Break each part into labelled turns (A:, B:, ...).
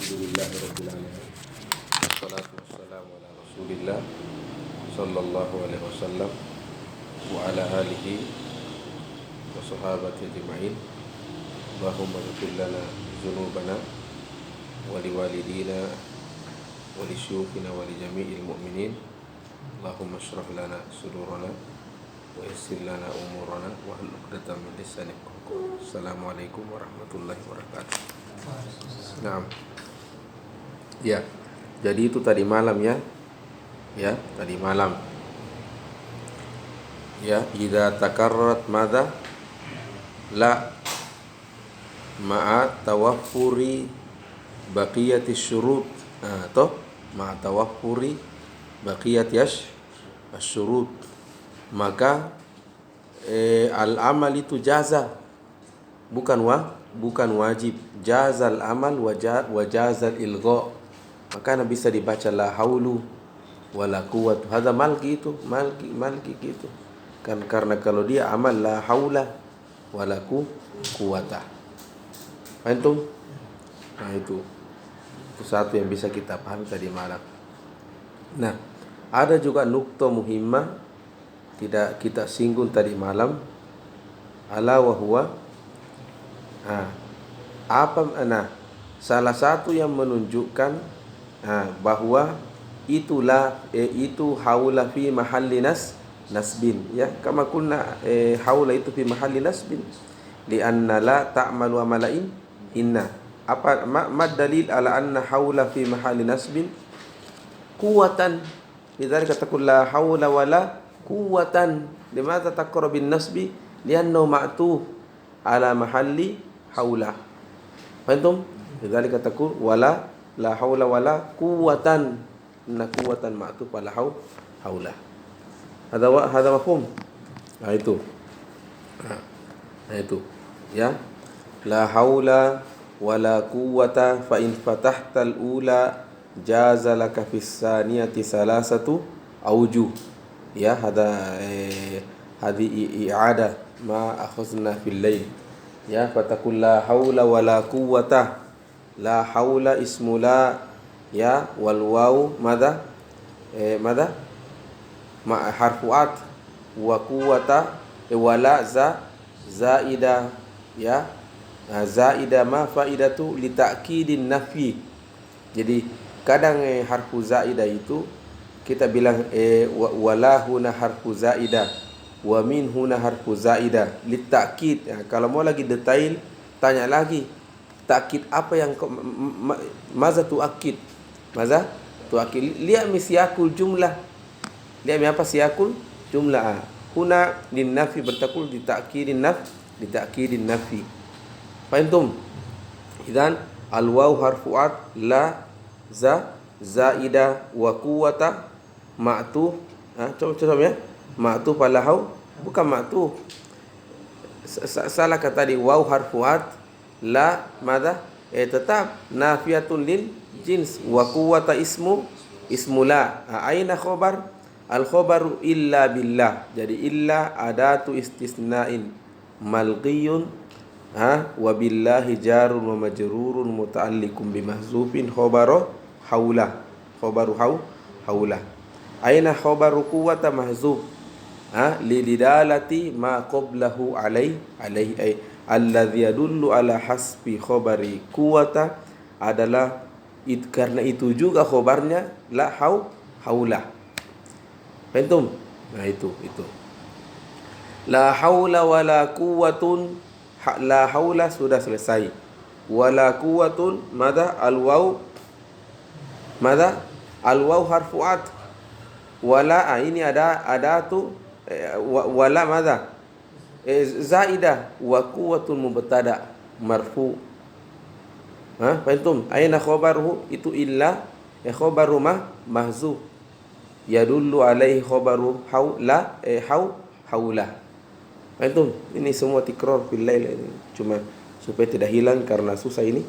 A: Alhamdulillahirabbil alamin. Wassalatu wassalamu ala Rasulillah sallallahu alaihi wasallam wa ala alihi wa sahabati ajma'in. Allahumma ighfir lana dzunubana wa liwalidina wa lisyukhina wa li jami'il mu'minin. Allahumma shrah lana sudurana wa yassir lana umurana wa hlul 'uqdatam min lisani yafqahu. Assalamualaikum warahmatullahi wabarakatuh. Nah, ya, jadi itu tadi malam ya, tadi malam. Ya, idza takarrarat madza la ma'a tawaffuri baqiyati syurut atau ma'a tawaffuri baqiyati asyurut, maka al-amal itu jaza, bukan wajib. Jazal amal wa jazal ilgha, maka bisa dibaca la haulu wala quwwat. Hadza malki itu malki gitu kan, karena kalau dia amal la haula wala quwwata. Antum? Nah, itu satu yang bisa kita pahami tadi malam. Nah, ada juga nukta muhimmah tidak kita singgung tadi malam, ala wa huwa salah satu yang menunjukkan bahwa itu haula fi mahalli nasbin, ya, kama kunna haula itu fi mahalli nasbin lianna la ta'malu amalain inna. Apa mad dalil ala anna haula fi mahalli nasbin? Quwwatan. Lidzalika taqul la haula wala quwwatan. Limadza taqra bin nasbi? Liannahu ma'tuf ala mahalli haula. Faham? Lidzalika taqul wala la haula wala quwwatan. Inna quwwatan ma'tuf ala haula. Hadza mafhum? Nah itu. Ya. La haula wala quwwata fa in fatahta al-ula jaza laka fis saniyati salasatu aujuh. Ya, hadhi i'ada ma akhadna fil lail. Ya, fatakul la haula wala quwwata. La haula ismu la, ya, wal waw madza ma harfuat wa quwwata wala zaida, ya. Zaida ma faidatu li ta'kidin nafi. Jadi kadang harfu zaida itu kita bilang wala huna harfu zaida wa min huna harfu zaida li ta'kid. Kalau mau lagi detail tanya lagi, ta'kid apa yang maza tu'akid? Maza tu'akid? Lihat misyakul jumlah. Lihat apa siyakul jumlah. Huna lin nafi bertakul di ta'kidin nafi. Fahimtum? Idzan al-waw harfuat la zaida wa quwwata ma'tuf. Coba ya. Ma'tuf ala haw, bukan ma'tuf. Salah kata tadi, waw harfuat la madza? Tetap nafiyatun lil jins wa quwwata ismu la. Aina khabar? Al-khabaru illa billah. Jadi illa adatu istisna'in malghiyun wa billahi jarun wa majrurun muta'alliqun bi mahzufin khabaru haula. Aina khabaru quwwata mahzuf lidalati ma qablahu alaihi ay alladhi yadullu ala hasbi khabari quwwata adalah karena itu juga khabarnya la haula. Pentum? Nah itu. La haula wala quwwatun. La haula sudah selesai. Wala quwwatun madza? Al-waw madza? Al-waw harfuat. Wala ini ada tu wala madza? Zaidah. Wa quwwatun mubtada marfu. Fahimtum? Aina khabaruhu? Itu illa khabaru mahzuf yadullu alaihi khabaru haula. Itu ini semua tikrar fil lail, cuma supaya tidak hilang karena susah ini.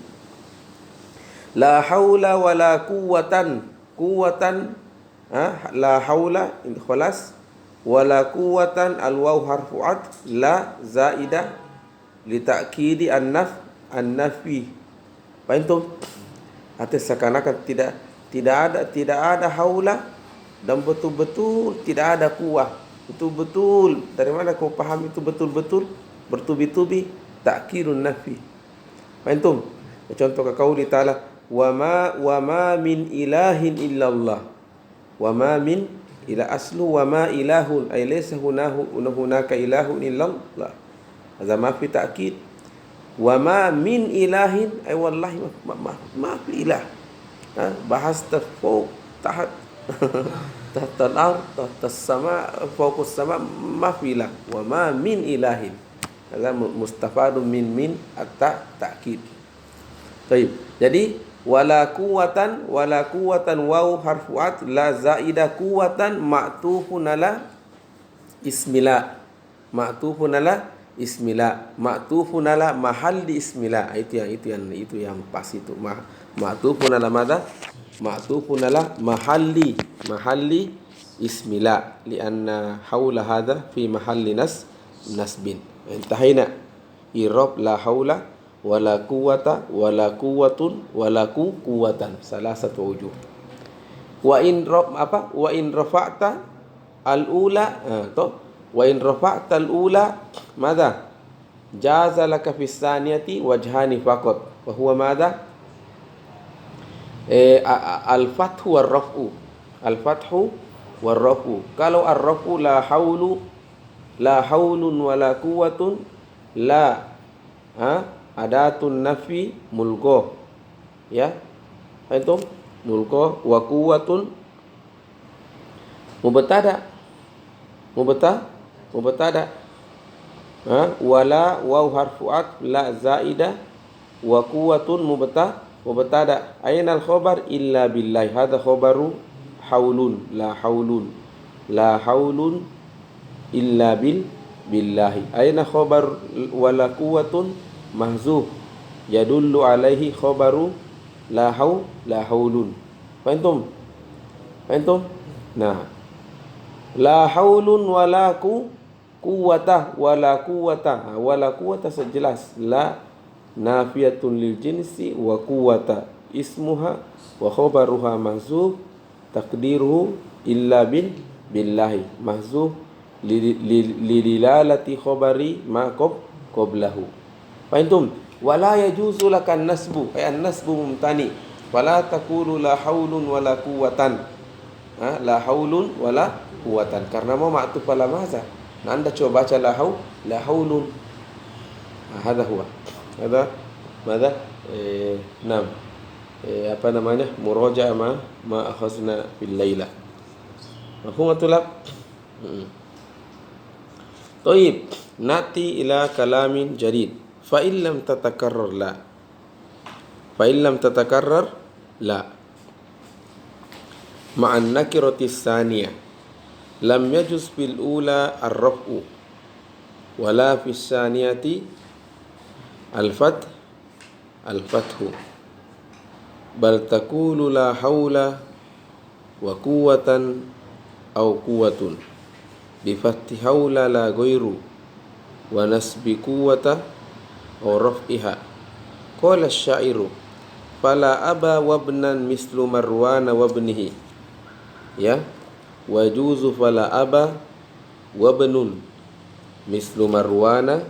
A: La haula wala quwwatan la haula ini khalas wala quwwatan al waw harfuat la zaidah li ta'kidi an-nafi. Fahimtum? Artinya seakan-akan tidak ada haula dan betul-betul tidak ada kuah. Betul-betul dari mana kau paham itu betul-betul bertubi-tubi ta'kirun nafi. Antum contoh ke qauli ta'ala wa ma min ilahin illallah. Wa ma min ila aslu wa ma ilahun ay laysa hunaka ilahun illallah. Hadza ma fi ta'kid. Wa ma min ilahin ay wallahi ma fi ilah. Bahas fawq tahat tahta al-ard tahta as-sama fawqa as-sama ma fi ilah wa ma min ilahin. Hadza mustafadun min at-ta'kid. Baik. Jadi wala quwatan waw harfuat la zaida quwatan ma'tufun ala ismila ma'tufun ala mahalli ismila. Itu yang pas itu. Ma'tufun ala madza? Ma'tufun ala mahalli ismila lianna haula hadha fi mahalli nasbin. Intahina i'rab la haula wala quwwata wala quwwatun wala quwwatan salasatu wujuh. Wa in rafa'ta al-ula wa in rafa'ta al-ula madza jaza laka fi tsaniyati wajhani faqat wa huwa madza al-fathu war-raf'u. Kalau ar-raf'u la haulun wala quwwatun la adatun nafi mulgoh, ya itu mulgoh wa quwwatun mubtada wala waw harfuat la zaida wa quwwatun mubtada ainal khabar illa billahi hadha khabaru haulun la haulun illa billahi. Aina khabar wala quwwatun mahzuf yadullu alaihi khabaru la haulun. Faham? Nah, la haulun wala quwwata wala quwwata sejelas la nafiyatun lil jinsi wa quwwata ismuha wa khabaruha mahzuf taqdiruhu illa billahi mahzuf lidilalati khabari ma qablahu. Faham? Wala yajuzu lakan nasbu ay an-nasbu mumtani wala taqulu la haulun wala quwwatan. La haulun wala quwwatan karena mau ma'tuf ala maza. Nah, Anda coba baca la haulun. Hadha huwa. Hadha madza? Nam. Apa namanya? Muraja'a ma akhazna fil laila. Mafhum tulab? Tayyib, nati ila kalamin jadid. Fa in lam tatakarrar la ma'an nakirati tsaniyah lam yajuz fil ula ar-raf'u wala fis tsaniyati al-fathu bal taqulu la haula wa quwwatan aw quwwatun bi fathi haula la ghairu wa nasbi quwwata aw raf'iha. Qala asy-syairu fala aba wabnan mislu marwana wabnihi, ya wa juzu fala aba wabnun mislu marwana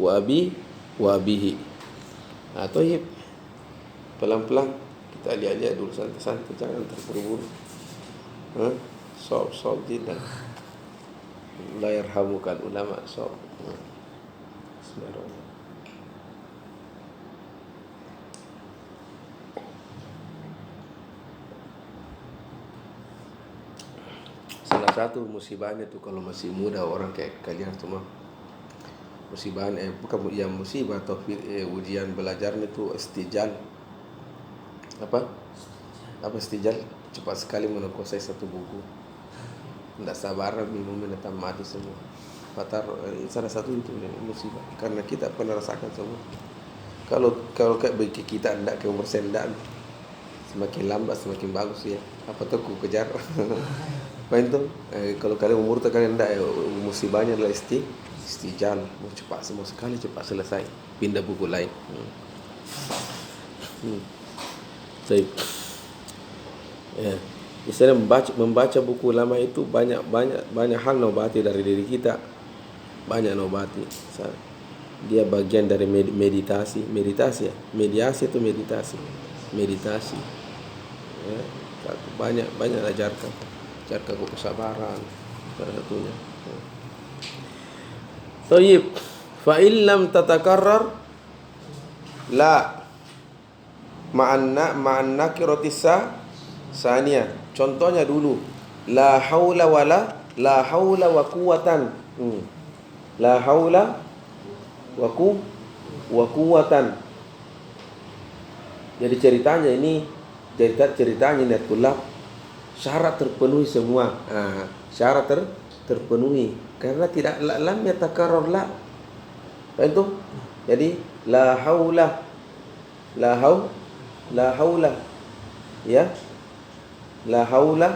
A: wa abihi. Tayyib, pelan-pelan kita lihat dulu, santai-santai, jangan terburu-buru. Sob jidan la yarhamukan ulama sob. Bismillahirrahmanirrahim. Salah satu musibahnya tuh kalau masih muda orang kayak kalian semua, musibahnya bukan yang musibah atau ujian belajarnya tuh istijal. Apa istijal? Cepat sekali menguasai satu buku, tidak sabar minumnya mati semua. Fatar salah satu itu musibah karena kita pernah rasakan semua. Kalau kayak bagi kita tidak ke umur sendak, semakin lambat semakin bagus ya. Apa tuh ku kejar? Main tuh kalau kalian umur tuh kalian tidak musibahnya adalah istijal, mau cepat semua sekali cepat selesai, pindah buku lain. Baik. Ya. Misalnya membaca buku lama itu banyak hal nobati dari diri kita. Banyak nobati. Dia bagian dari meditasi ya. Mediasi itu meditasi. Ya. Banyak ajarkan kesabaran salah satunya. Thayyib. Fa illam tatakarrar la ma'an nakiratisa sania. Contohnya dulu, la haula wa quwwatan. La haula wa quwwatan. Jadi ceritanya ini tulab syarat terpenuhi semua. Syarat terpenuhi karena tidak lam yatakarrar la. Itu jadi la haula ya, la haula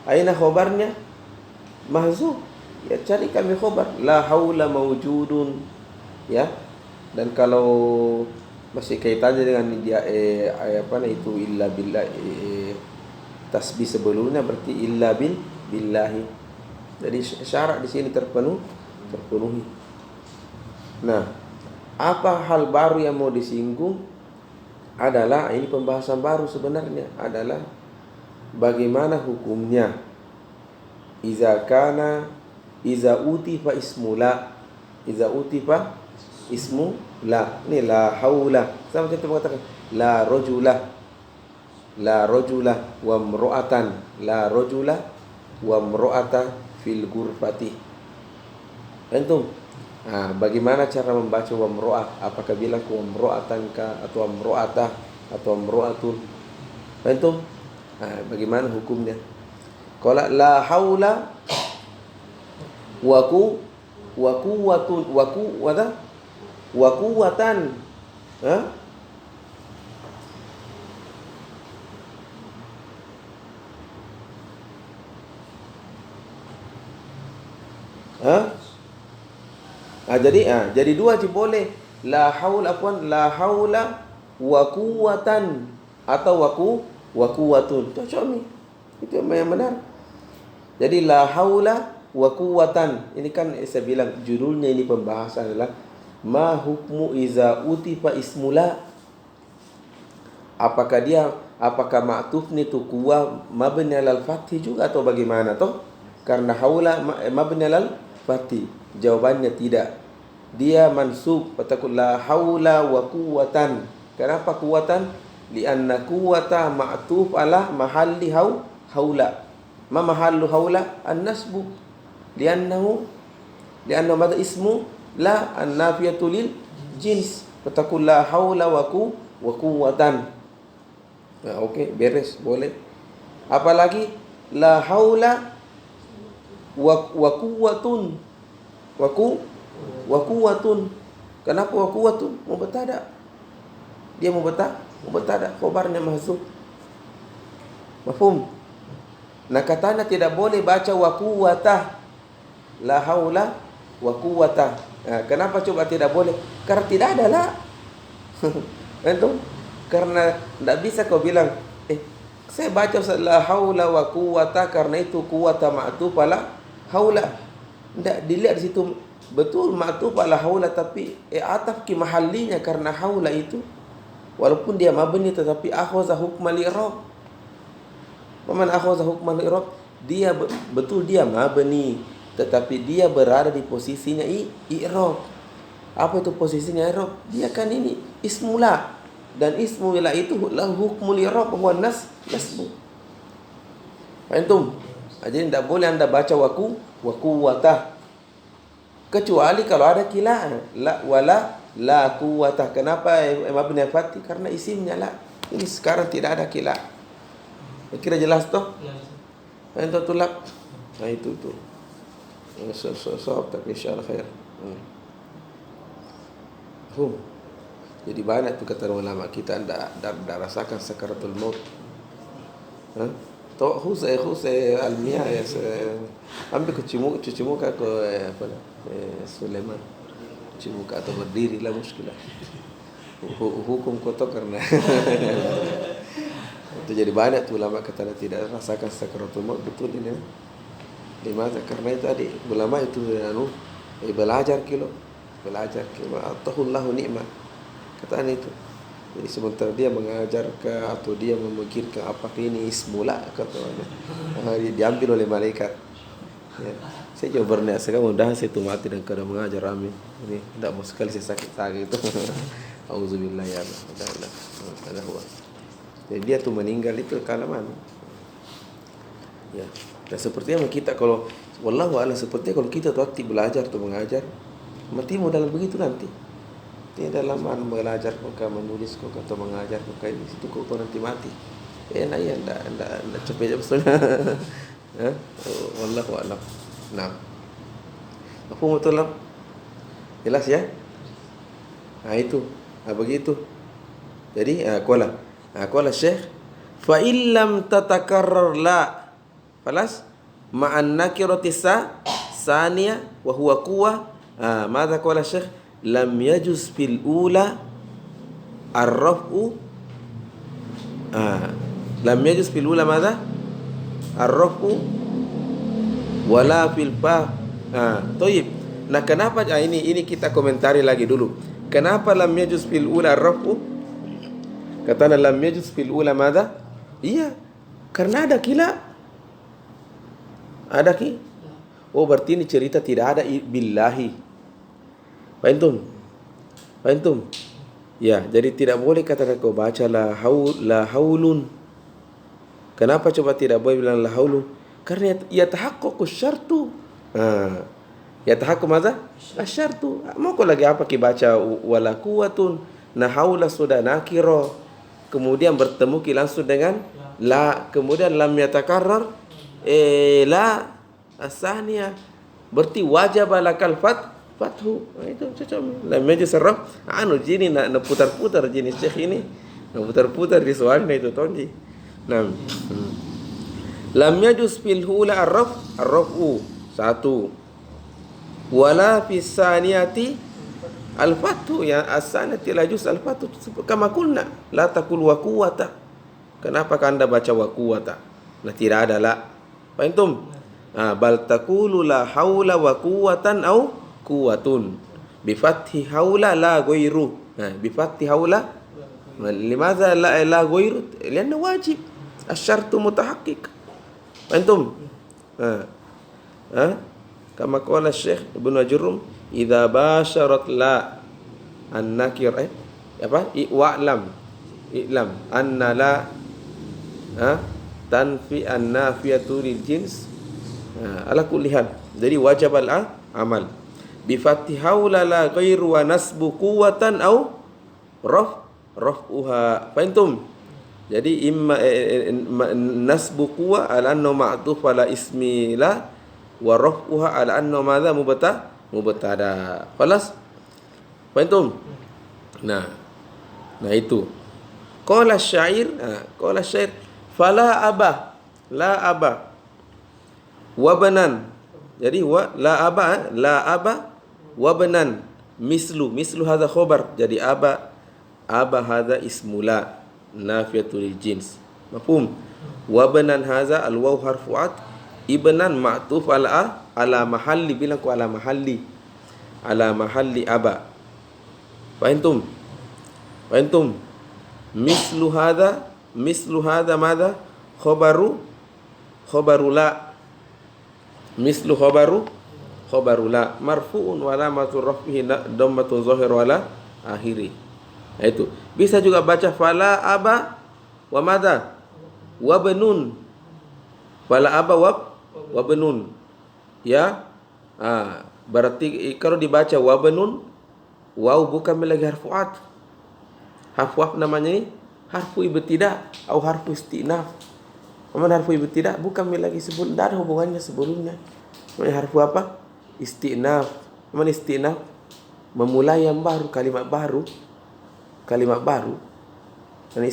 A: aina khabarnya mahzuf ya, cari kami khabar la haula mawjudun ya. Dan kalau masih kaitannya dengan dia itu illa billah, tasbih sebelumnya berarti illa billahi. Jadi syarat di sini terpenuhi. Nah, apa hal baru yang mau disinggung adalah ini pembahasan baru sebenarnya, adalah bagaimana hukumnya iza utifa ismu la. Ini la haula sama kita mengatakan la rajula wa imra'atan, la rajula wa imra'ata fil ghurfati. Antum bagaimana cara membaca wa imra'ah? Apakah bilang wa imra'atan ka atau imra'atah atau imra'atun? Antum bagaimana hukumnya? Qala la haula wa quwwatun wa quwwatan. Jadi dua sih boleh. La haula wa quwwatan atau wa quwwatun. Cocok nih. Itu yang benar. Jadi la haula wa quwwatan. Ini kan saya bilang judulnya ini pembahasan adalah ma hukmu iza utifa ismula. Apakah ma'tuf ni tu kuwa mabni alal fathi juga atau bagaimana toh? Karena haula mabni alal fathi. Jawabannya tidak. Dia mansub, fatakul la haula wa quwwatan. Kenapa quwwatan? Lianna quwwata ma'tuf ala mahalli haula. Ma mahallu haula an-nasbu. Liannahu madha ismu la an-nafiyatu lil jins. Fatakul la haula wa quwwatan. Okey, beres, boleh. Apalagi la haula wa quwwatun. Wa quwwatun. Kenapa wa quwwatun? Mubtada. Dia mubtada, khabarnya mahzuf. Mafhum? Nah, katanya tidak boleh baca wa quwwatah. La haula wa quwwatah. Kenapa coba tidak boleh? Karena tidak ada la. Antum? Karena tidak bisa kau bilang saya baca la haula wa quwwatah karena itu quwwata ma'tuf ala haula. Tidak dilihat di situ betul ma'tuf ala haula, tapi ataf ki mahallinya karena haula itu walaupun dia mabni tetapi akhaza hukmal i'rab. Paman akhaza hukmal i'rab, dia betul dia mabni tetapi dia berada di posisinya i'rab. Apa itu posisinya i'rab? Dia kan ini ismula, dan ismu la itu lahu hukmul i'rab wa nasbu. Antum, jadi tidak boleh anda baca wa quwwatah kecuali kalau ada kila la quwwatah. Kenapa mabni fathi? Karena isimnya la. Ini sekarang tidak ada kila. Kira jelas toh? Antum tulab. Nah itu. So tapi insyaallah khair. Jadi banyak tuh kata ulama kita anda rasakan sakaratul maut. Toh khusai almiah ya. Ambil cuci muka ke Sulaiman. Cuci muka atau berdiri lah muskilah. Hukum kotor karena Itu jadi banyak tuh ulama kata tidak rasakan sakaratul maut, betul ini. Dimana? Karena itu tadi ulama itu belajar atahullahu nikmat. Kataan itu. Jadi sementara dia mengajar atau dia memikirkan apakah ini ismula katanya, diambil oleh malaikat. Ya. Saya coba berniat sekarang mudah saya itu mati dan kadang mengajar Amin. Ini tidak mau sekali saya sakit itu. Auzubillah ya Allah. Jadi dia tuh meninggal itu kalaman. Ya. Dan sepertinya kita kalau wallahu a'lam, sepertinya kalau kita tuh aktif belajar atau mengajar, mati mau dalam begitu nanti. Ini dalam belajar kok menulis kok atau mengajar kok kayak di situ kok nanti mati. Enak ya enggak capek sebetulnya. Wallahu a'lam. Nah. Apa betul lah? Jelas ya? Nah itu. Begitu. Jadi qala Syekh fa illam tatakarrar la falas ma'an nakirati saniya wa huwa quwwa. Madza qala Syekh lam yajuz fil ula ar-raf'u. Lam yajuz fil ula madza? Ar-raf'u wala fil fa. Toib. Nah, kenapa ini kita komentari lagi dulu. Kenapa lam yajuz fil ula ar-raf'u? Katanya lam yajuz fil ula madza? Iya. Karena ada kila. Ada ki? Oh, berarti ini cerita tidak ada billahi. Fahimtum? Ya, jadi tidak boleh katakan kau baca la haulun. Kenapa coba tidak boleh bilang la haulun? Karena yatahaqqaqu syartu. Yatahaqqaqu madza? Asyartu. Mau kau lagi apa ki baca wala quwwatun? Nah, haula sudah nakira. Kemudian bertemu ki langsung dengan la. Kemudian lam yatakarrar la asaniya. Berarti wajib lakal fathu. Itu cocok. Lam yajuz sarraf. Jini nak putar-putar jenis Syekh ini. Nak putar-putar di soalnya itu tonji. Nah. Lam yajuz fil hula ar-raf'u. Satu. Wala fis saniyati al-fathu, ya as-saniyati la yajuz al-fathu. Kama qulna la taqul wa quwwata. Kenapa Anda baca wa quwwata? Nah, tidak ada la. Fahimtum? Bal taqulu la haula wa quwwatan au quwwatun. Bi fathi haula la ghairu. Bi fathi haula. Limadha la ghairu? Lianna wajib. Asy-syartu mutahaqqiq. Fahimtum? Kama qala Syekh Ibnu Ajurrum, idza basharat la an-nakir i'lam anna la tanfi an-nafiyatu lil jins ala kulli hal. Jadi wajib al-amal bi fathi haula la ghairu wa nasbu quwwatan au raf'uha. Fahimtum? Jadi imma nasbu quwwa ala anna ma'tuf ala ismi la wa raf'uha ala anna madza mubtada. Khalas? Fahimtum? Nah itu. Qala syair fala aba wa banan. Jadi la aba wa banan mislu hadza khabar. Jadi aba hadza ismula nafiyatul jins. Mafhum? Wa banan hadza al-waw harfuat, ibnan ma'tuf ala mahalli, bilang ku ala mahalli aba. Fahimtum? Mislu hadza madza? Khabaru la. Mislu khabaru la marfu'un wa alamatu raf'ihi dhammatun zahir wala akhiri. Itu bisa juga baca fala aba wa madza? Wa banun. Fala aba wa banun. Ya. Berarti kalau dibaca wa banun, waw bukan lagi harfu atf. Harfu apa namanya ini? Harfu ibtidah atau harfu istinaf. Mana harfu ibtidah bukan lagi sebelum, tidak ada hubungannya sebelumnya. Mana harfu apa? Istinaf. Mana istinaf? Memulai yang baru, kalimat baru. Dan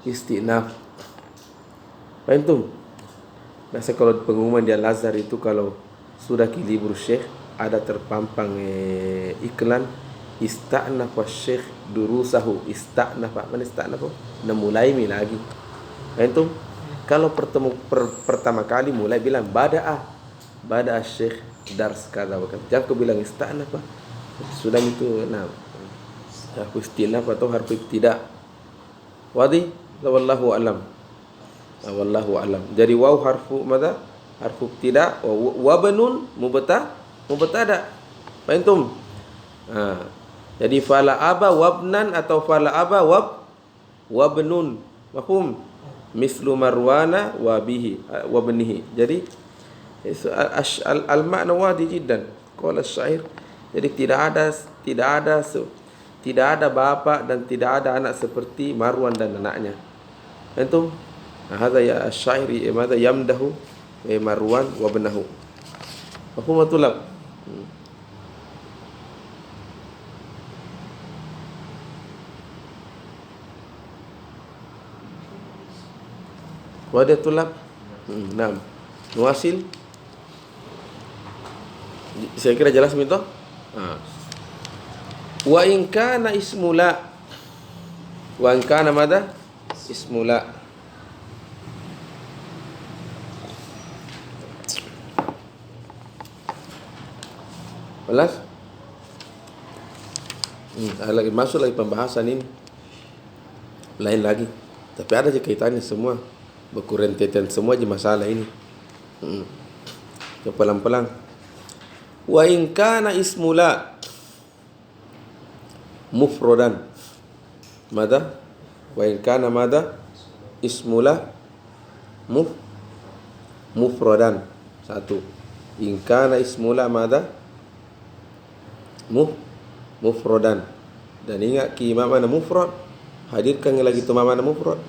A: istinaf. Fahimtum? Biasa kalau pengumuman di Al-Azhar itu kalau sudah ke libur Syekh ada terpampang iklan ista'nafa Syekh durusahu. Ista'nafa. Mana ista'nafa? Nah mulai lagi. Antum kalau pertama kali mulai bilang bada syekh dars kada wa kada. Jangan kau bilang istana apa. Sudah itu nah harfu istinaf atau harfu ibtida. Wadi? Wallahu alam. Wallahu alam. Jadi waw harfu mada? Harfu ibtida wa banun mubtada. Antum? Jadi fala aba wabnan atau fala aba wabnun. Mafhum? Mislu marwana wa bihi wa bnihi. Jadi al-makna wadi jiddan. Qala syair. Jadi tidak ada bapak dan tidak ada anak seperti Marwan dan anaknya. Antum? Hadza ya asy-syairi madza yamdahu Marwan wa bnahu. Mafhum tulab? Wadah tulab. Naam. Nuasil. Saya kira jelas minta. Wa in kana ismula. Wa in kana mada? Ismula. Jelas? Lagi masuk lagi pembahasan ini. Lain lagi. Tapi ada je kaitannya semua. Berkurentetan semua je masalah ini. Pelan-pelan. Wa in kana ismula mufrodan. Mada? Wa in kana mada? Ismula mufrodan. Satu. In kana ismula mada? Mufrodan. Dan ingat ki mana mufrad. Hadirkan lagi tu mana mufrad.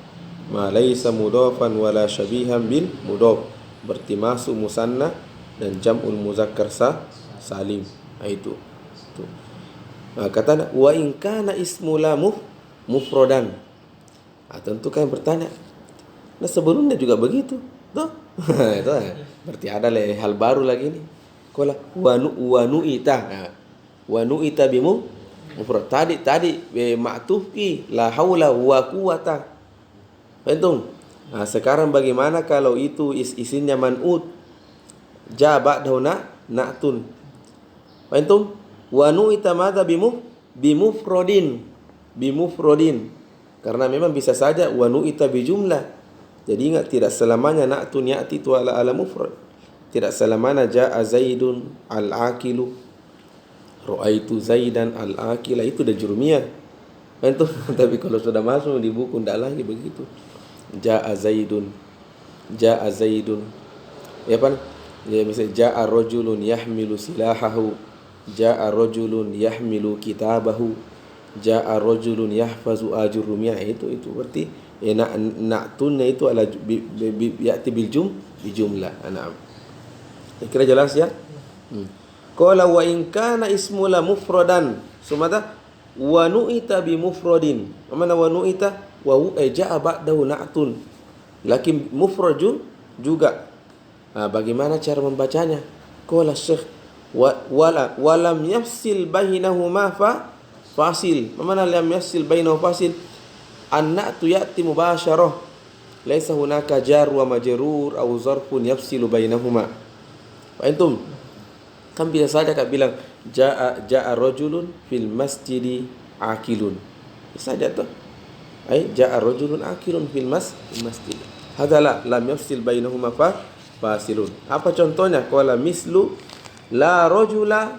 A: Ma laisa mudhafan wala syabihan bil mudhaf. Berarti masuk musanna dan jam'ul muzakkar salim. Itu. Kata wa in kana ismula mufrodan. Tentu kan bertanya. Nah sebelumnya juga begitu. Tuh. Itu berarti ada hal baru lagi nih. Qala wa nu'ita. Wa nu'ita bimu mufrad. Tadi ma'tuf ki la haula wa quwata. Antum? Sekarang bagaimana kalau itu isinya man'ut? Ja ba'dahu na'tun. Antum? Wa nu'ita madza bimufrodin. Karena memang bisa saja wa nu'ita bijumlah. Jadi ingat tidak selamanya na'tun ya'ti tu ala mufrad. Tidak selamanya ja'a zaidun al-aqilu. Ra'aitu zaidan al-aqila. Itu dah jurumiyah. Antum? Tapi kalau sudah masuk di buku tidak lagi begitu. Ja'a zaidun. Ya kan? Ya misalnya ja'a rajulun yahmilu silahahu. Ja'a rajulun yahmilu kitabahu. Ja'a rajulun yahfazu ajurumiyah. Itu berarti na'tunnya itu ala ya'ti bijumlah. Na'am. Kira jelas ya? Qala wa in kana ismula mufradan. Sumada wa nu'ita bi mufradin. Mana wa nu'ita? Wa ja'a ba'dahu na'tun. Lakin mufrad juga. Bagaimana cara membacanya? Qala syekh walam yafsil bainahuma fasil. Mana lam yafsil bainahu fasil? An-na'tu ya'ti mubasyarah. Laisa hunaka jar wa majrur aw zarfun yafsilu bainahuma. Antum kan bisa saja kak bilang ja'a rajulun fil masjidi akilun. Bisa saja tuh. Ja'a rajulun akilun fil masjid. Hadala lam yafsil bainahuma fasilun. Apa contohnya? Qala mislu la rajula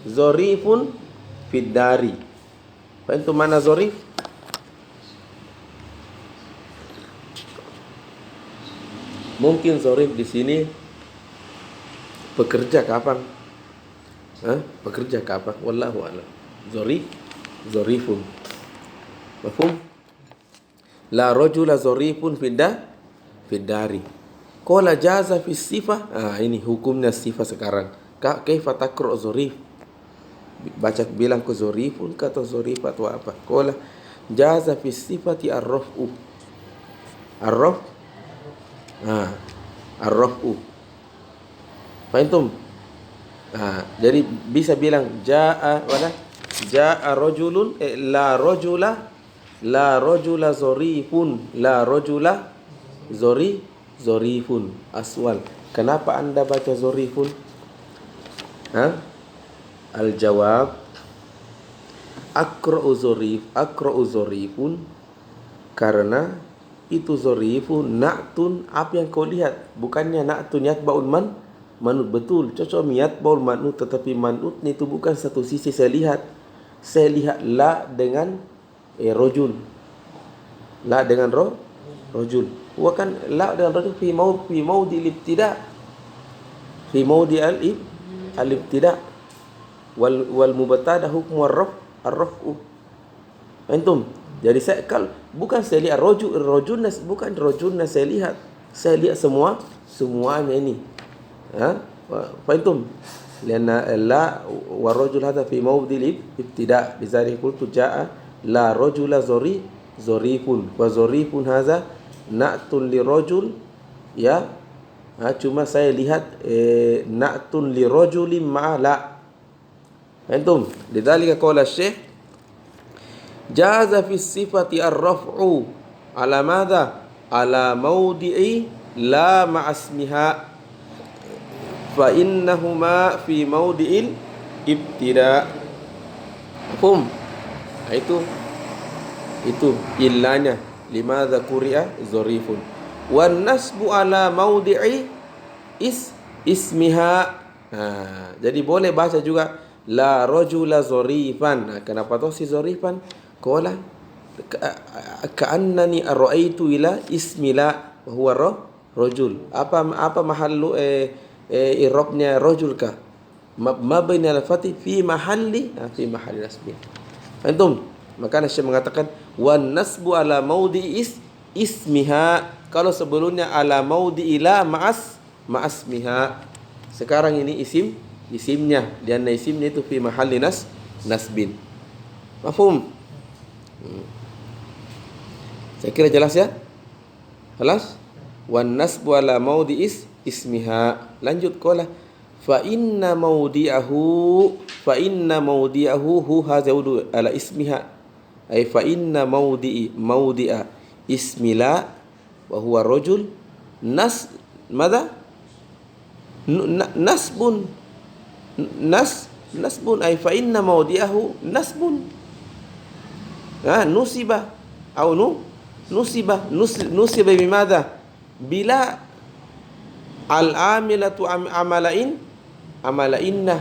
A: zarifun fid dari. Antum mana zarif? Mungkin zarif di sini bekerja kapan? Bekerja kapan? Wallahu a'lam. Zarifun. Mafhum? La rajula zarifun fiddari. Qala jaza fi sifah. Ini hukumnya sifat sekarang. Kaifa taqra zarif? Baca bilang ke zarifun kata zarifat atau apa? Qala jaza fi sifati ar-raf'u. Ar-raf'u. Fahimtum? Jadi bisa bilang ja'a rajulun la rajula La rajula zorifun. La rajula zorifun. Aswal. Kenapa anda baca zorifun? Al-jawab, akra'u zorifun, karena itu zorifun na'tun, apa yang kau lihat, bukannya na'tun yatba'ul manut. Betul, cocok yatba'ul manut, tetapi manut itu bukan satu sisi saya lihat la dengan rojul. La dengan rojul. Bukan la dengan rojul fi maudi al-ibtida. Fi maudi al-ibtida. Wal mubtada hukmu ar-raf'u. Antum. Jadi kalau bukan saya lihat rojulna, bukan rojulna saya lihat. Saya lihat semuanya ini. Antum. Lianna la wa rajul hadha fi mawdi al-ibtida. Bizalika qultu jaa la rajula zorifun. Wa zorifun hadha na'tun li rajul, ya. Cuma saya lihat na'tun li rajulin ma'a la. Antum, lidzalika qala Syekh jaza fi sifati ar-raf'u ala madha? Ala mawdi'i la ma'asmiha fa innahuma fi mawdi'il ibtida. Faham? Itu illanya limadza quri'a zorifun. Wan nasbu ala mawdi'i ismiha. Jadi boleh baca juga la rajula zorifan. Kenapa tu si zorifan? Qala ka'annani ra'aitu ila ismi la wa huwa rajul. Apa mahallu i'rabnya rajul ka? Mabni al-fathi fi mahalli nasbi. Antum, maka Syekh mengatakan wan nasbu ala maudi ismiha. Kalau sebelumnya ala maudi ila ma'asmiha. Sekarang ini isimnya, dan isimnya itu fi mahalli nasbin. Mafhum? Saya kira jelas ya? Jelas? Wan nasbu ala maudi ismiha. Lanjut qala fa inna mawdi'ahu hu hadza ala ismiha. Ay fa inna mawdi'a ismila wa huwa rajul madza? Nasbun ay fa inna mawdi'ahu nasbun. Nusiba au nusiba bimadha? Bila al-amilatu amala inna.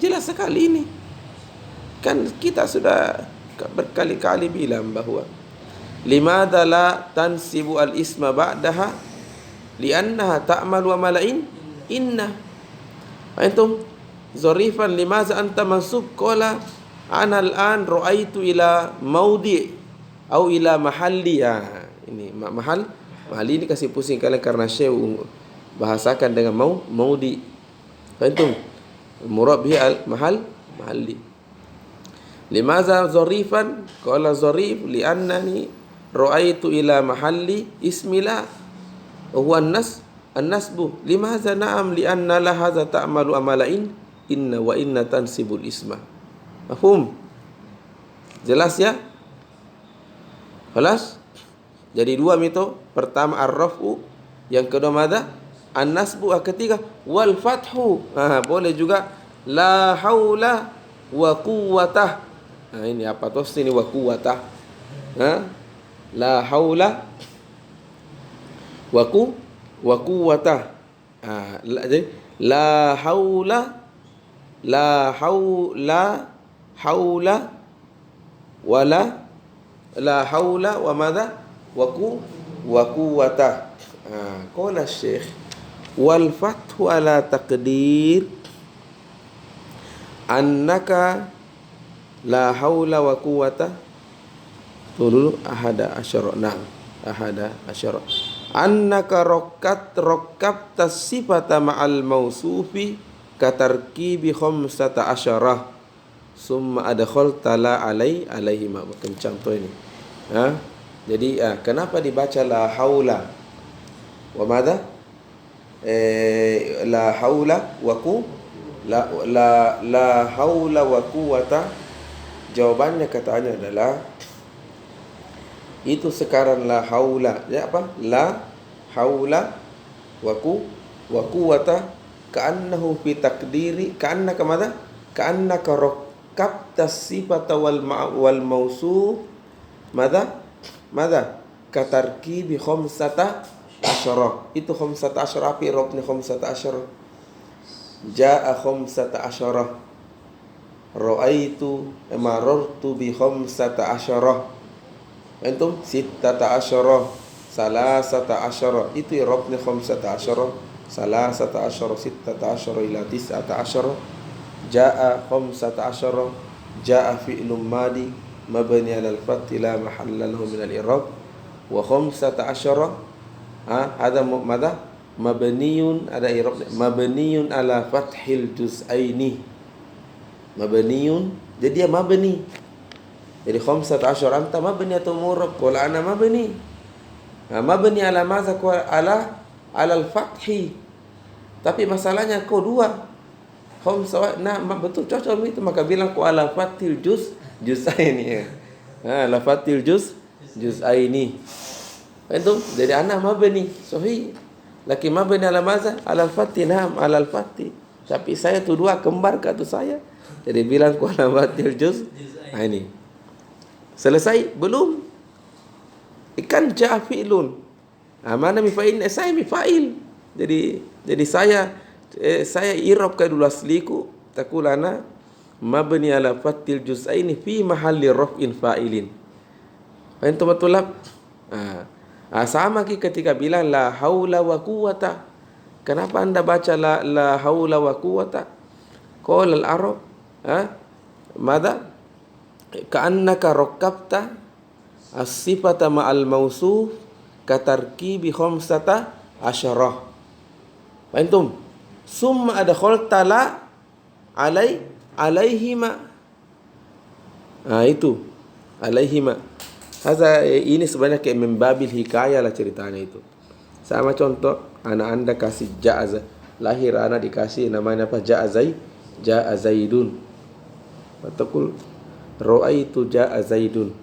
A: Jelas sekali ini. Kan kita sudah berkali-kali bilang bahwa limadha la tansibu al-isma ba'daha li'annaha ta'malu amala inna. Antum zorifan limadha anta mansub? Qala ana al-an ra'aitu ila maudi' au ila mahalli. Ini mahal ini kasih pusing kalian karena Syekh bahasakan dengan maudi. Antum murad bihi mahalli. Limadha zorifan? Qala zorif li'annani ra'aitu ila mahalli ismila wa huwa an-nasbu. Limadha? Na'am li'anna la hadza ta'malu amala inna wa inna tansibul isma. Mafhum? Jelas ya? Jelas? Jadi dua metode. Pertama ar-raf'u, yang kedua madza? An-nasbu, ketiga wal fathu. Boleh juga la haula wa quwwatah. Ini apa tuh sini wa quwwatah? La haula wa quwwatah. Jadi la haula wala la haula wa madza? Wa quwwatah. Qala Syekh wal fathu ala taqdir annaka la haula wa quwwata dulu ahada asyara. Annaka rakkabta sifata ma'al mausufi katarkibi khamsata asyarah summa adkhalta la alaihi ma. Kencang tuh ini. Jadi kenapa dibaca la haula wa madza? La haula wa la haula wa quwwata. Jawabannya katanya adalah Itu sekarang la haula. Ya apa? La haula wa quwwata ka'annahu fi takdiri ka'annaka madza? Ka'annaka rakkabta sifata wal mausuf madza? Madza? Katarkibi khamsata asyara. Itu khamsata asyara apa irobnya khamsata asyara? Ja'a khamsata asyara. Ra'aitu marartu bi khamsata asyara. Antum sittata asyara, salasata asyara. Itu irobnya khamsata asyara, salasata asyara, sittata asyara ila tis'ata asyara. Ja'a khamsata asyara. Ja'a fi'lun madi mabni 'alal fathi la mahalla lahu min al-i'rab. Wa khamsata asyara ada madza? Mabniyun, ada i'rab mabniyun ala fathil juz'aini. Mabniyun, jadi dia mabni. Jadi khamsata asyara anta mabni atau murab? Qala ana mabni. Mabni ala madza? Ala al-fathi. Tapi masalahnya kau dua. Nah, betul cocok itu, maka bilang ku ala fathil juz'aini. Ala fathil juz'aini. Itu jadi ana mabni sahih. Laki mabni ala madza? Ala al-fathi. Naam, ala al-fathi. Tapi saya tu dua kembar kata saya. Jadi bilang ku ala fathil juz'aini. Selesai? Belum. Ikan ja'a fi'lun. Mana mifa'il? Saya mifa'il. Jadi saya i'rabkan dulu asliku. Takulana mabni ala fathil juz'aini fi mahalli raf'in fa'ilin. Antum betul? Sama ketika bilang la haula wa quwwata. Kenapa anda baca la haula wa quwwata? Qala al-arab, madza? Ka'annaka rakkabta as-sifata ma'al mausuf katarkibi khamsata asyarah. Antum summa adkhalta la alaihima. Itu alaihima. Ini sebenarnya kayak membabil hikayah lah ceritanya itu. Sama contoh, anak anda kasih ja'a, lahir anak dikasih namanya apa? Ja'a Zaidun. Betul. Ra'aitu ja'a Zaidun.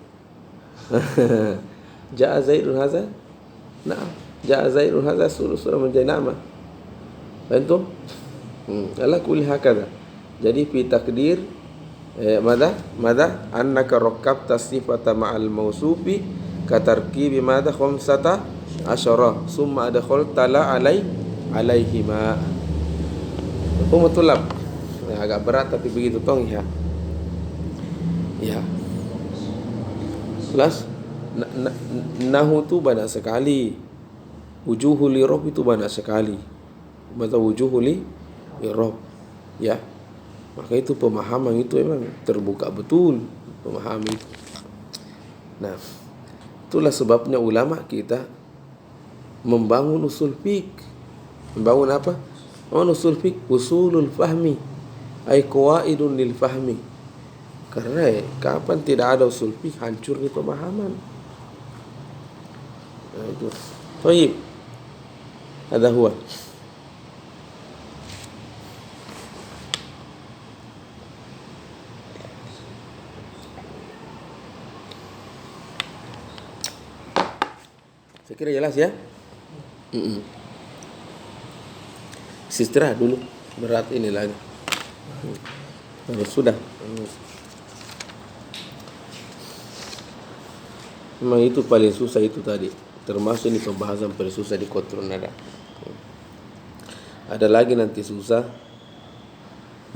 A: Ja'a Zaidun hadza? Nah, ja'a Zaidun hadza sudah menjadi nama. Antum? Ala kulli hakadha. Jadi fi takdir madza? Annaka rakkabta sifata ma'al mausufi katarkibi madza? Khamsata asyara. Summa adkhalta la alaihima. Tulab. Agak berat tapi begitu tong ya. Ya. Plus nahu tu banyak sekali. Wujuhul i'rab itu banyak sekali. Mata wujuhul i'rab. Ya. Maka itu pemahaman itu memang terbuka betul pemahaman itu. Nah, itulah sebabnya ulama kita membangun usul fiqh. Membangun apa? Membangun usul fiqh, usulul fahmi, ay qawaidun lil fahmi. Karena kapan tidak ada usul fiqh hancur di pemahaman. Nah, itu. Baik. Ada huwa. Saya kira jelas ya. Istirahat dulu. Berat ini lagi. Sudah. Memang itu paling susah itu tadi. Termasuk ini pembahasan paling susah di Qatrun nada. Ada lagi nanti susah.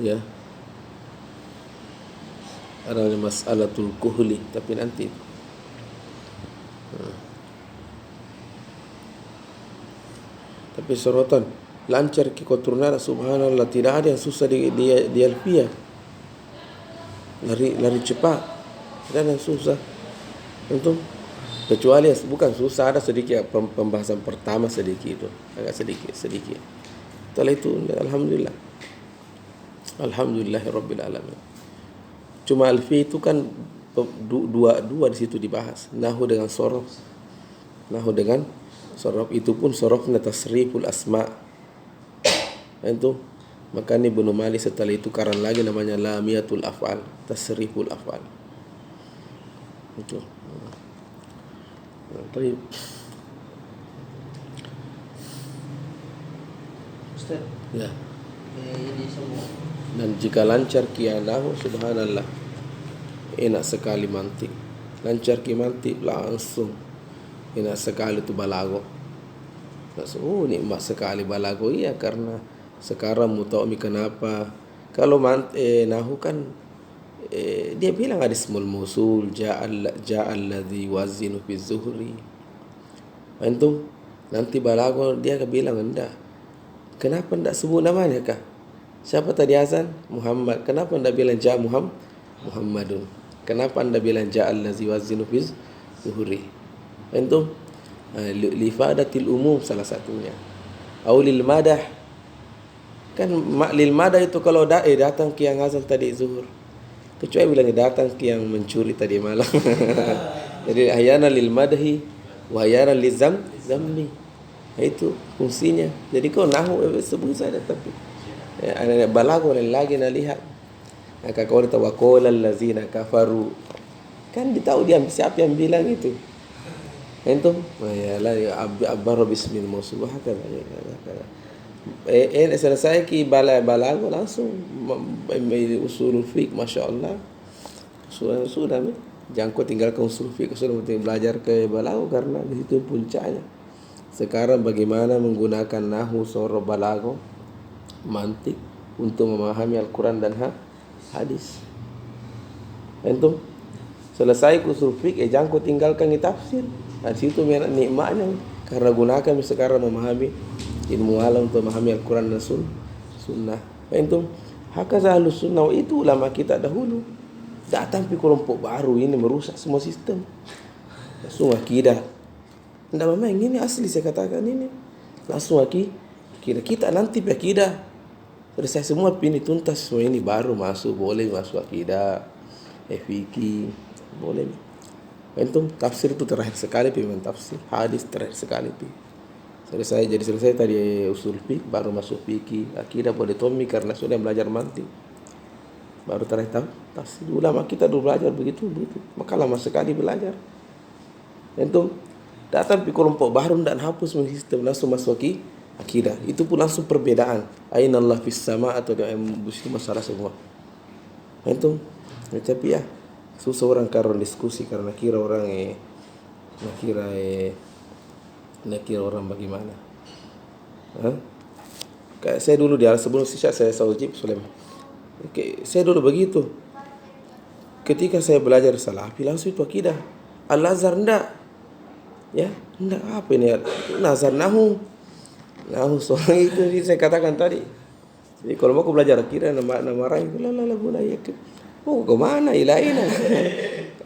A: Ya. Ada mas'alatul kuhli, tapi nanti. Tapi sorotan lancar ke Qatrun nada, subhanallah, tidak ada yang susah di alfiyah. Lari cepat. Tidak ada yang susah. Untuk kecuali bukan susah, ada sedikit pembahasan pertama sedikit itu, agak sedikit. Setelah itu alhamdulillahirabbil alamin. Cuma alfi itu kan dua di situ dibahas, nahwu dengan sorof. Nahwu dengan sorof itu pun sorofnya tasriful asma. Itu makanya Ibnu Malik setelah itu karang lagi namanya lamiyatul af'al, tasriful af'al. Itu. Baik.
B: Ustaz,
A: Ya.
B: ini semua.
A: Dan jika lancar kianahu, subhanallah, enak sekali mantik. Lancar ki mantik langsung enak sekali tu balago. Langsung nikmat sekali balago. Iya, karena sekarang mu tahu mi kenapa. Kalau nahu kan dia bilang ada ismul musul ja'al ladzi wazinu fi zuhri. Antum nanti balago dia akan bilang enggak. Kenapa enggak sebut namanya kah? Siapa tadi azan? Muhammad. Kenapa enggak bilang ja Muhammadun? Kenapa anda bilang ja'al ladzi wazinu fi zuhri? Antum lifadatil umum salah satunya. Au lil madah. Kan lil madah itu kalau datang ke yang azan tadi zuhur. Kecuali bilang datang ke yang mencuri tadi malam. Jadi ahyana lil madhi wa ahyana lil zammi. Itu fungsinya. Jadi kau nahu sebut saja tapi ada balago lagi nak lihat. Maka kau tawakkal allazina kafaru. Kan ditahu dia siapa yang bilang itu. Entum ya la abbar bismil mausul hakala. Selesai ki balago langsung usul fiqh, masya-Allah. Sudah jangan kau tinggalkan usul fiqh, sudah belajar ke balago karena di situ puncaknya. Sekarang bagaimana menggunakan nahwu soro balago mantik untuk memahami Al-Quran dan hadis. Entum selesai usul fiqh, jangan kau tinggalkan tafsir. Di situ nikmatnya karena gunakan sekarang memahami ilmu alam untuk memahami Al-Quran dan sunnah. Entum hakaza ahlus sunnah itu ulama kita dahulu. Datang pi kelompok baru ini merusak semua sistem. Langsung akidah. Tidak memang ini asli saya katakan ini. Langsung akidah. Kita nanti pi akidah. Selesai semua pini tuntas semua ini baru masuk akidah. Fikih boleh. Entum tafsir itu terakhir sekali memang tafsir, hadis terakhir sekali selesai tadi usul fiqh baru masuk fikih, akidah boleh tomi karena sudah belajar mantik. Baru terakhir tafsir. Ulama kita dulu belajar begitu. Maka lama sekali belajar. Entum datang di kelompok baru dan hapus sistem langsung masuk akidah. Itu pun langsung perbedaan. Aina Allah fis sama atau itu masalah semua. Entum tapi ya susah orang karena diskusi karena kira orang orang bagaimana. Kayak saya dulu sebelum saya Saujib Sulaiman. Saya dulu begitu. Ketika saya belajar Salafi langsung itu akidah. Al-Azhar enggak. Ya, enggak apa ini? Nazar nahu soal itu saya katakan tadi. Jadi kalau mau belajar akidah nama rai la bunaya. Oh, ke mana ilaina?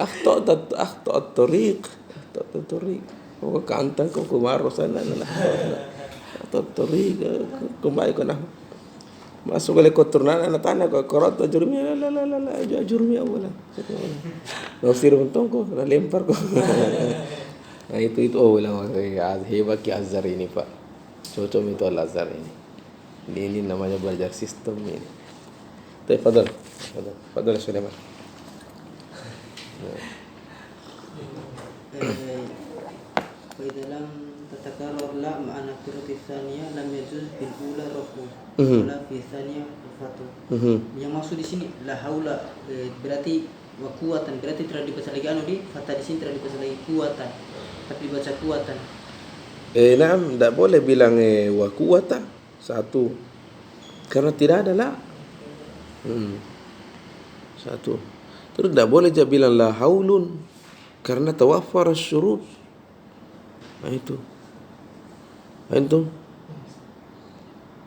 A: Akhta at-tariq. Oh, kantang kau kemaro sana at-tariq kembali ke nahu. Masuk ke kotornan anak tanah ke korot jurumnya la jurumnya awala. Nasir untung ko lempar ko. Nah itu bilang hebat ki Azhar ini Pak. Cocok itu Al-Azhar ini. Ini namanya belajar sistem ini. Tafadhal Sulaiman.
B: فإذا لم تتكرر لا مع النكرة الثانية لم يجوز في الأولى رفعه ولا في الثانية رفعته. Yang maksud di sini la haula berarti wa kuatan, berarti tidak dibaca lagi di fatha di sini tidak dibaca lagi kuatan tapi dibaca kuatan.
A: Naam, tidak boleh bilang wa kuwata satu karena tidak ada la. Satu. Terus tidak boleh je bilang la haulun karena tawaffar syurut. Nah itu. Antum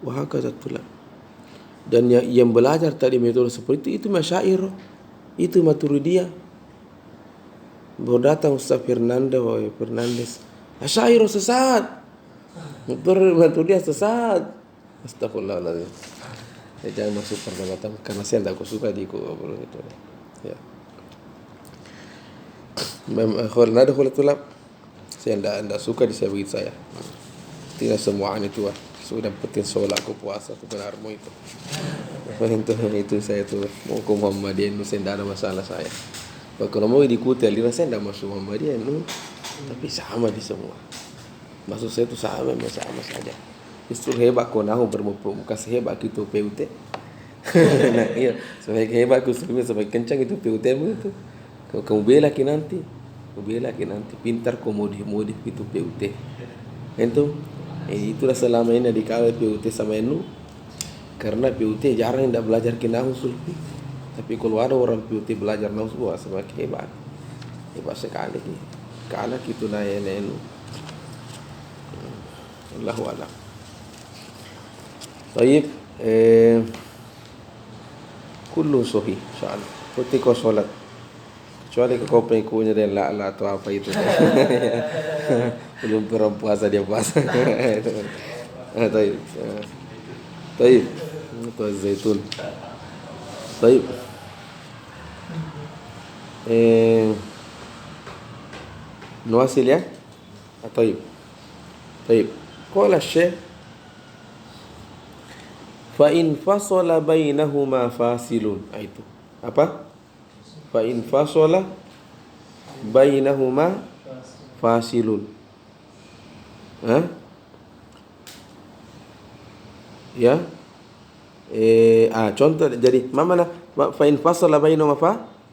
A: wahakaza pula. Dan yang belajar tadi metode seperti itu Masyair, itu Maturidiyah. Baru datang Ustaz Fernandes. Masyair sesat. Maturidiyah sesat. Astagfirullahaladzim. Jangan masuk perdebatan karena saya tidak suka di itu. Ya. Kalau nada tulab saya tidak suka disebut saya. Tidak semua itu sudah penting solat aku puasa aku benarmu itu. Itu saya tuh mau ke Muhammadiyah itu saya tidak ada masalah saya. Kalau mau diikuti aliran saya tidak masuk Muhammadiyah itu. Tapi sama di semua. Maksud saya itu sama saja. Justru hebat kau nahu bermuka sehebat itu PUT. Nah, iya, semakin hebat kau semakin kencang itu PUT itu. Kamu bela ki nanti. Pintar kau modif itu PUT. Itu itulah selama ini di KW PUT sama NU. Karena PUT jarang tidak belajar nahu sulfi. Tapi kalau ada orang PUT belajar nahu semakin hebat. Hebat sekali. Karena kita naya NU. Allahu a'lam. Baik, kullu sahih insyaallah. Ketika solat, kecuali kau pengikunya dan la atau apa itu. Belum pernah puasa dia puasa. Baik. Baik. Itu zaitun. Baik. Nuasil ya? Baik. Baik. Qala Syekh fa in fasala bainahuma fasilun. Itu. Apa? Fa in fasala bainahuma fasilun. Ya. Contoh jadi mana fa in fasala bainahuma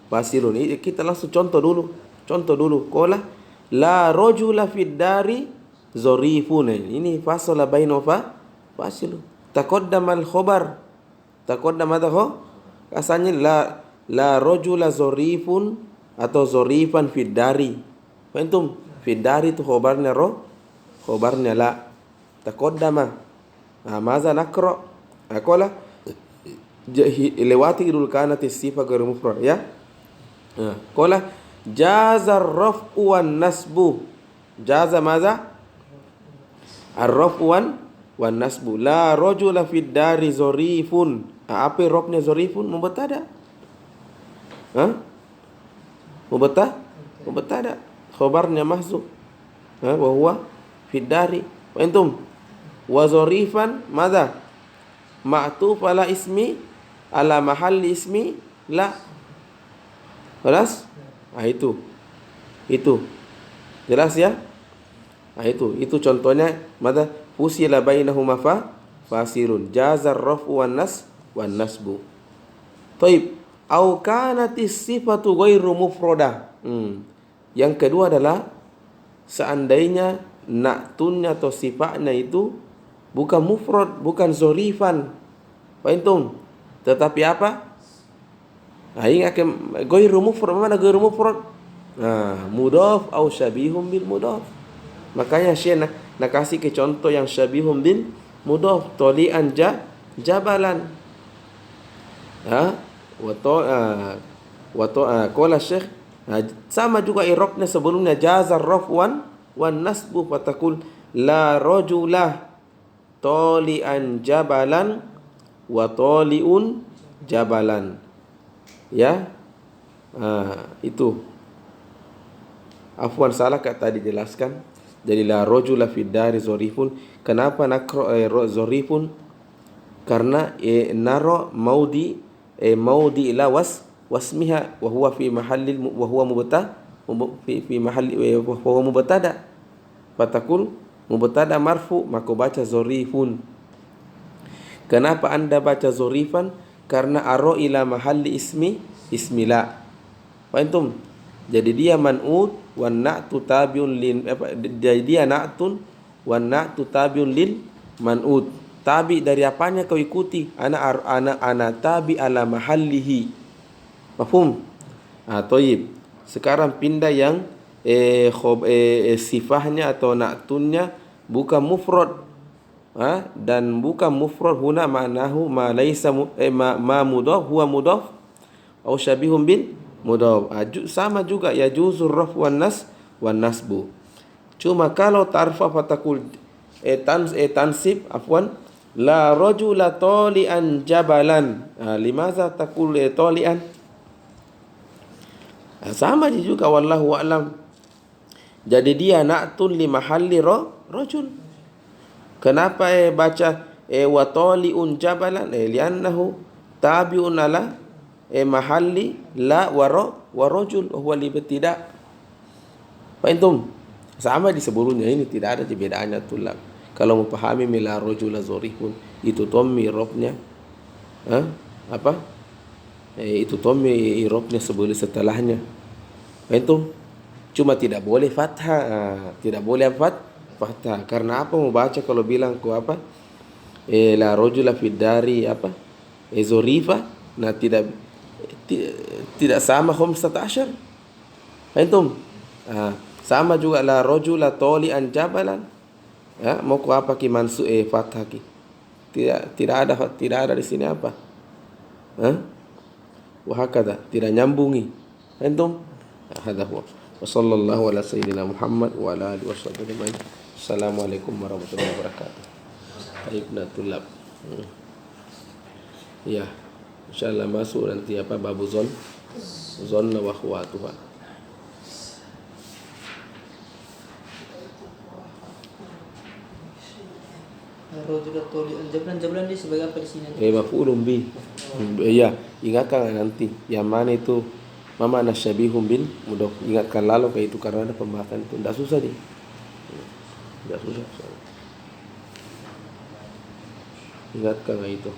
A: fasilun. Kita langsung contoh dulu. Qala la rajula fid dari zorifun. Ini fasala bainahuma fasilun. Taqaddamal khobar. Taqaddama tahu asalnya la rajula zorifun atau zorifan fid dari. Faham? Fid dari itu khobarnya khobarnya la. Taqaddama. Maza nakra. Qala lewati dulu kanat sifat ghair mufrad ya. Qala jaza ar-raf'u wan nasbu. Jaza maza? Ar-raf'u wan nasbu. La rajula fid dari zorifun. Apa raf'nya zorifun? Mubtada. Mubtada. Khabarnya mahzuf. Wa huwa fid dari. Wa antum wa zorifan madza? Ma'tuf ala ismi ala mahalli ismi la. Jelas? Itu. Jelas ya? Itu contohnya madza? Fusila bainahuma fasilun. Jazar raf'u wan nasbu. Taib. Au kanatis sifatu ghairu mufradah. Yang kedua adalah seandainya na'tunnya atau sifatnya itu bukan mufrad, bukan zorifan. Faham? Tetapi apa? Ingat ghairu mufrad. Mana ghairu mufrad? Mudhaf au syabihun bil mudhaf. Makanya Syekh nak kasih ke contoh yang syabihun bil mudhaf. Tolian jabalan. Qala Syekh sama juga i'rabnya sebelumnya jazar raf'wan wan nasbu fatakul la rajulah tolian jabalan wa toliun jabalan. Ya. Itu. Afwan salah kat tadi jelaskan. Jadi la rajula fid dari zorifun. Kenapa nakro zorifun? Karena naro maudi ila wasmiha wa huwa fi mahallil wa huwa fi mahalli wa huwa mubtada. Fatakul mubtada marfu, maka baca zorifun. Kenapa anda baca zorifan? Karena aro ila mahalli ismi la. Faham? Jadi dia man'ut wan na'tu tabiun lin jadi dia na'tun wan na'tu tabiun lil man'ut. Tabi dari apanya kau ikuti? Ana tabi ala mahallihi. Mafhum? Toyib. Sekarang pindah yang sifahnya atau na'tunnya bukan mufrad. Dan bukan mufrad huna ma'nahu ma laysa ma mudhaf huwa mudhaf au syabihun bil mudhaf. Sama juga ya juzur raf wan nasbu. Cuma kalau tarfa fatakul tansib afwan la rajula talian jabalan. Limaza takul talian? Sama juga wallahu a'lam. Jadi dia na'tun li mahalli rajul. Kenapa baca wa taliun jabalan? Li'annahu tabi'un ala mahalli la wa rajul huwa libtida. Faham? Sama di sebelumnya ini tidak ada bedanya tulab. Kalau memahami mila rajula zorifun itu tommi robnya apa? Itu tommi robnya setelahnya. Itu cuma tidak boleh fathah, tidak boleh fathah. Karena apa mau baca kalau bilang ku apa? La rajula fid dari apa? Zorifa, nah tidak sama 15. Antum? Sama juga la rajula tali'an jabalan. Ya, mau ku apa ki mansu fathah ki? Tidak ada di sini apa? Wahakada, tidak nyambungi. Antum? Hadza huwa. Wa sallallahu ala sayyidina Muhammad wa ala alihi washabbihi ajma'in. Assalamualaikum warahmatullahi wabarakatuh. Ibnu Tulab. Ya, insyaallah masuk nanti apa babu zon wa akhwatuha.
B: Rajul tolian jablan dia sebagai apa di sini?
A: Maf'ulun bi. Ya, ingatkan nanti yang mana itu mama nasyabihum bin mudok. Ingatkan lalu kayak itu karena ada pembahasan itu. Tidak susah dia. Tidak susah. Ingatkan kayak itu.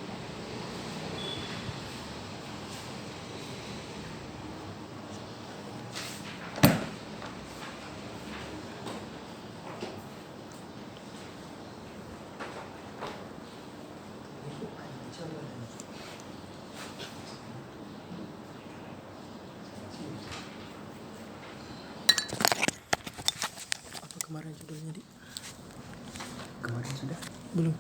B: Kemarin judulnya kemarin sudah belum